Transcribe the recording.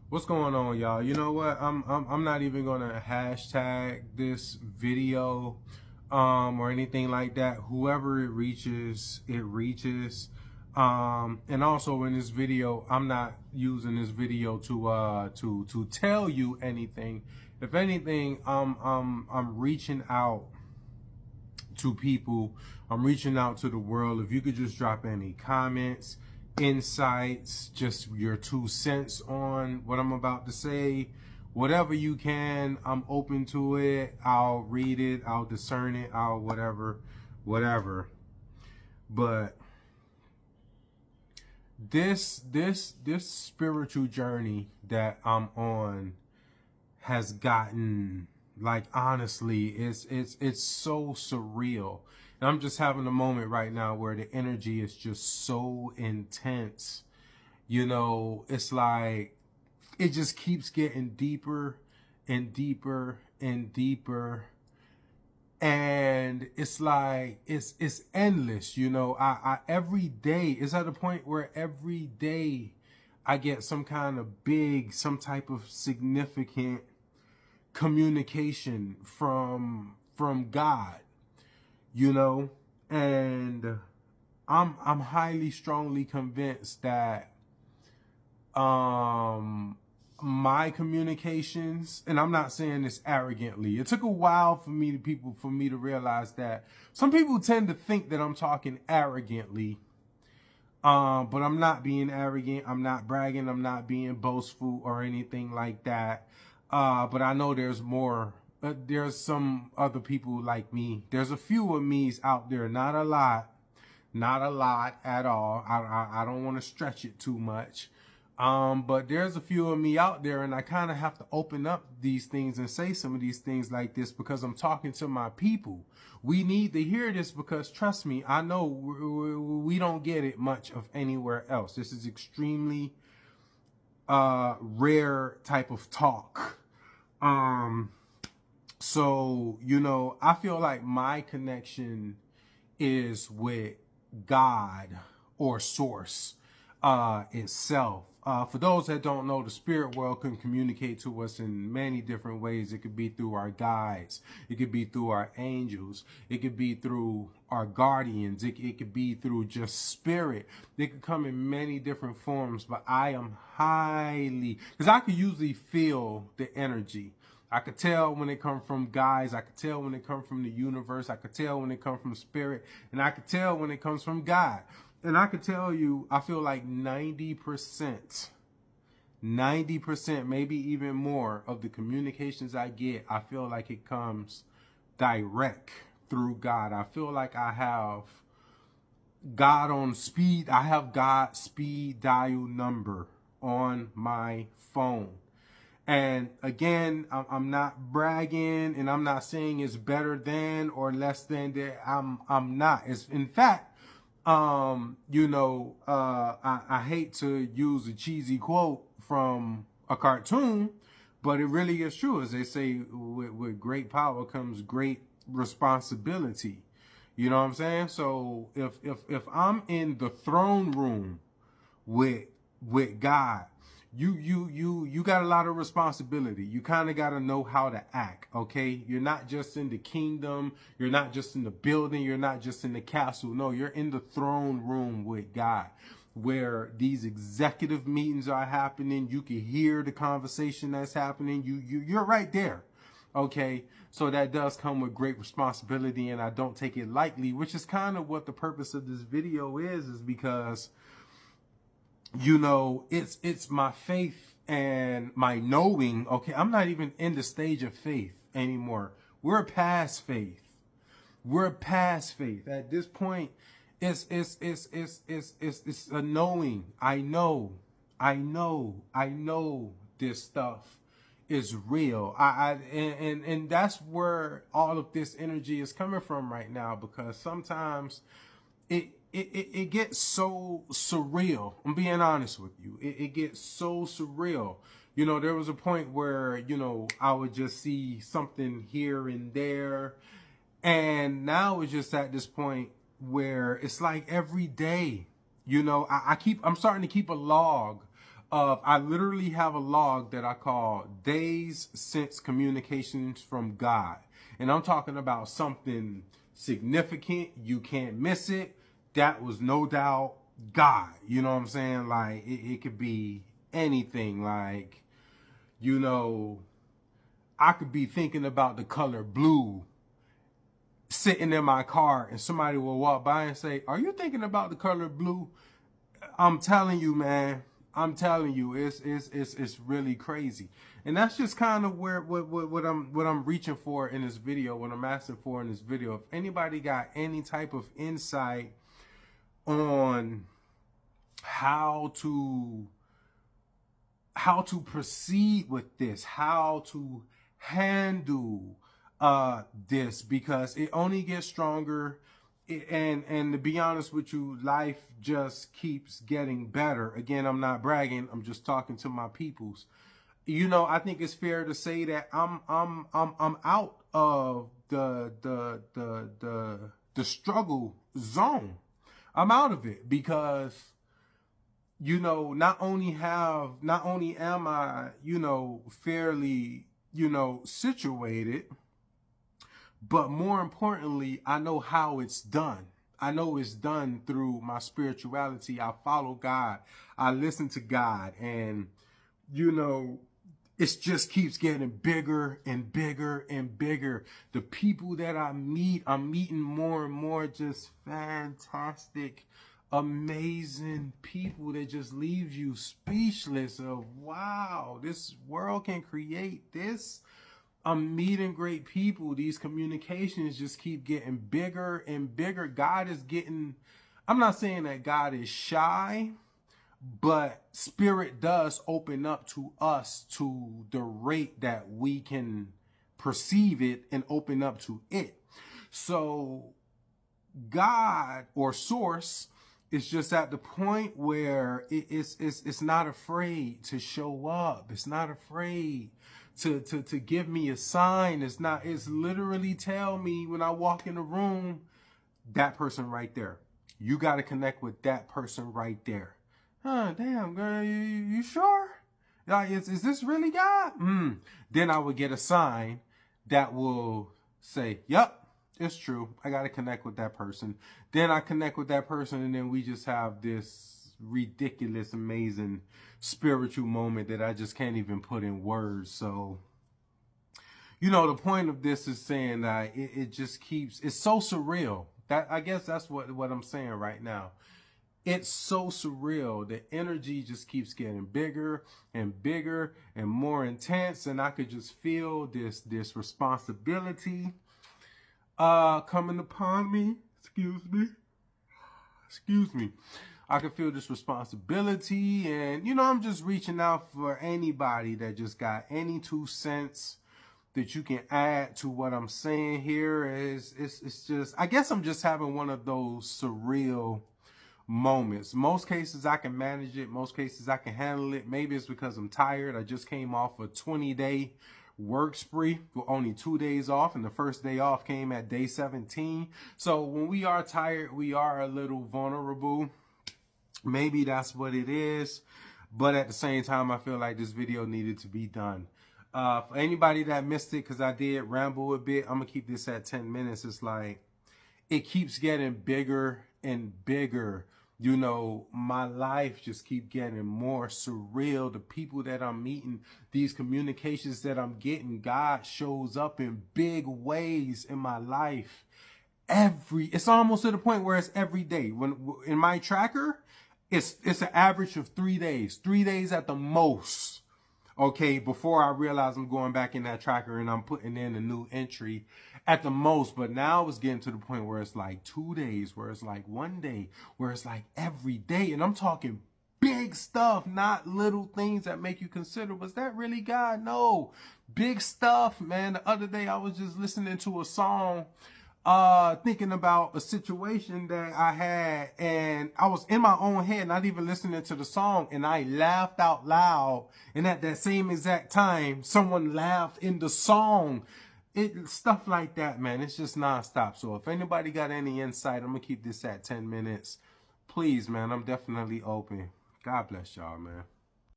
What's going on, y'all? You know what? I'm not even gonna hashtag this video or anything like that. Whoever it reaches, it reaches. And also in this video, I'm not using this video to tell you anything. If anything, I'm reaching out to people. I'm reaching out to the world. If you could just drop any comments, insights, just your 2 cents on what I'm about to say, whatever you can, I'm open to it. I'll read it, I'll discern it, I'll whatever. But this spiritual journey that I'm on has gotten, like, honestly, it's so surreal. And I'm just having a moment right now where the energy is just so intense. You know, it's like it just keeps getting deeper and deeper and deeper. And it's like it's endless, you know. I every day it's at a point where every day I get some kind of some type of significant communication from God, you know. And I'm highly strongly convinced that my communications, and I'm not saying this arrogantly, it took a while for me to realize that some people tend to think that I'm talking arrogantly. But I'm not being arrogant, I'm not bragging, I'm not being boastful or anything like that. But I know there's more. There's some other people like me. There's a few of me's out there, not a lot at all. I don't want to stretch it too much. But there's a few of me out there, and I kind of have to open up these things and say some of these things like this because I'm talking to my people. We need to hear this because, trust me, I know we don't get it much of anywhere else. This is extremely rare type of talk. So, you know, I feel like my connection is with God or source itself. For those that don't know, the spirit world can communicate to us in many different ways. It could be through our guides. It could be through our angels. It could be through our guardians. It could be through just spirit. It could come in many different forms, but I am highly, because I could usually feel the energy. I could tell when it comes from guys. I could tell when it comes from the universe. I could tell when it comes from spirit. And I could tell when it comes from God. And I could tell you, I feel like 90%, maybe even more of the communications I get, I feel like it comes direct through God. I feel like I have God on speed. I have God's speed dial number on my phone. And again, I'm not bragging, and I'm not saying it's better than or less than that. I'm not. It's, in fact, you know, I hate to use a cheesy quote from a cartoon, but it really is true. As they say, with great power comes great responsibility. You know what I'm saying? So if I'm in the throne room with God, you got a lot of responsibility. You kind of got to know how to act, okay? You're not just in the kingdom. You're not just in the building. You're not just in the castle. No, you're in the throne room with God, where these executive meetings are happening. You can hear the conversation that's happening. You're right there, okay? So that does come with great responsibility, and I don't take it lightly, which is kind of what the purpose of this video is because, you know, it's my faith and my knowing. Okay, I'm not even in the stage of faith anymore. We're past faith. We're past faith. At this point, it's a knowing. I know this stuff is real. And that's where all of this energy is coming from right now, because sometimes it gets so surreal. I'm being honest with you. It gets so surreal. You know, there was a point where, you know, I would just see something here and there. And now it's just at this point where it's like every day, you know, I'm starting to keep a log I literally have a log that I call Days Since Communications from God. And I'm talking about something significant. You can't miss it. That was no doubt God. You know what I'm saying? Like, it could be anything. Like, you know, I could be thinking about the color blue sitting in my car, and somebody will walk by and say, "Are you thinking about the color blue?" I'm telling you, man. I'm telling you, it's really crazy. And that's just kind of where what I'm reaching for in this video, what I'm asking for in this video. If anybody got any type of insight on how to proceed with this, how to handle this, because it only gets stronger. And to be honest with you, life just keeps getting better. Again, I'm not bragging. I'm just talking to my peoples. You know, I think it's fair to say that I'm out of the struggle zone. I'm out of it because, you know, not only am I, you know, fairly, you know, situated, but more importantly, I know how it's done. I know it's done through my spirituality. I follow God. I listen to God. And, you know, it just keeps getting bigger and bigger and bigger. The people that I meet, I'm meeting more and more just fantastic, amazing people that just leave you speechless of, wow, this world can create this. I'm meeting great people. These communications just keep getting bigger and bigger. God is getting, I'm not saying that God is shy, but spirit does open up to us to the rate that we can perceive it and open up to it. So God or source is just at the point where it's not afraid to show up. It's not afraid to give me a sign. It's literally tell me when I walk in the room, that person right there. You got to connect with that person right there. Huh, damn, girl, you sure? Like, is this really God? Then I would get a sign that will say, yep, it's true. I got to connect with that person. Then I connect with that person, and then we just have this ridiculous, amazing spiritual moment that I just can't even put in words. So, you know, the point of this is saying that it just keeps, it's so surreal. That, I guess that's what I'm saying right now. It's so surreal. The energy just keeps getting bigger and bigger and more intense. And I could just feel this responsibility coming upon me. Excuse me. I can feel this responsibility, and, you know, I'm just reaching out for anybody that just got any 2 cents that you can add to what I'm saying here. It's just, I guess I'm just having one of those surreal moments. Most cases I can manage it. Most cases I can handle it. Maybe it's because I'm tired. I just came off a 20-day work spree with only 2 days off, and the first day off came at day 17. So when we are tired, we are a little vulnerable. Maybe that's what it is. But at the same time, I feel like this video needed to be done. For anybody that missed it, because I did ramble a bit, I'm going to keep this at 10 minutes. It's like, it keeps getting bigger and bigger. You know, my life just keep getting more surreal. The people that I'm meeting, these communications that I'm getting, God shows up in big ways in my life. It's almost to the point where it's every day. When in my tracker, it's an average of 3 days. 3 days at the most. Okay, before I realize I'm going back in that tracker and I'm putting in a new entry at the most. But now it's getting to the point where it's like 2 days, where it's like 1 day, where it's like every day. And I'm talking big stuff, not little things that make you consider, was that really God? No, big stuff, man. The other day I was just listening to a song, thinking about a situation that I had, and I was in my own head, not even listening to the song, and I laughed out loud. And at that same exact time, someone laughed in the song. Stuff like that, man. It's just nonstop. So if anybody got any insight, I'm gonna keep this at 10 minutes. Please, man, I'm definitely open. God bless y'all, man.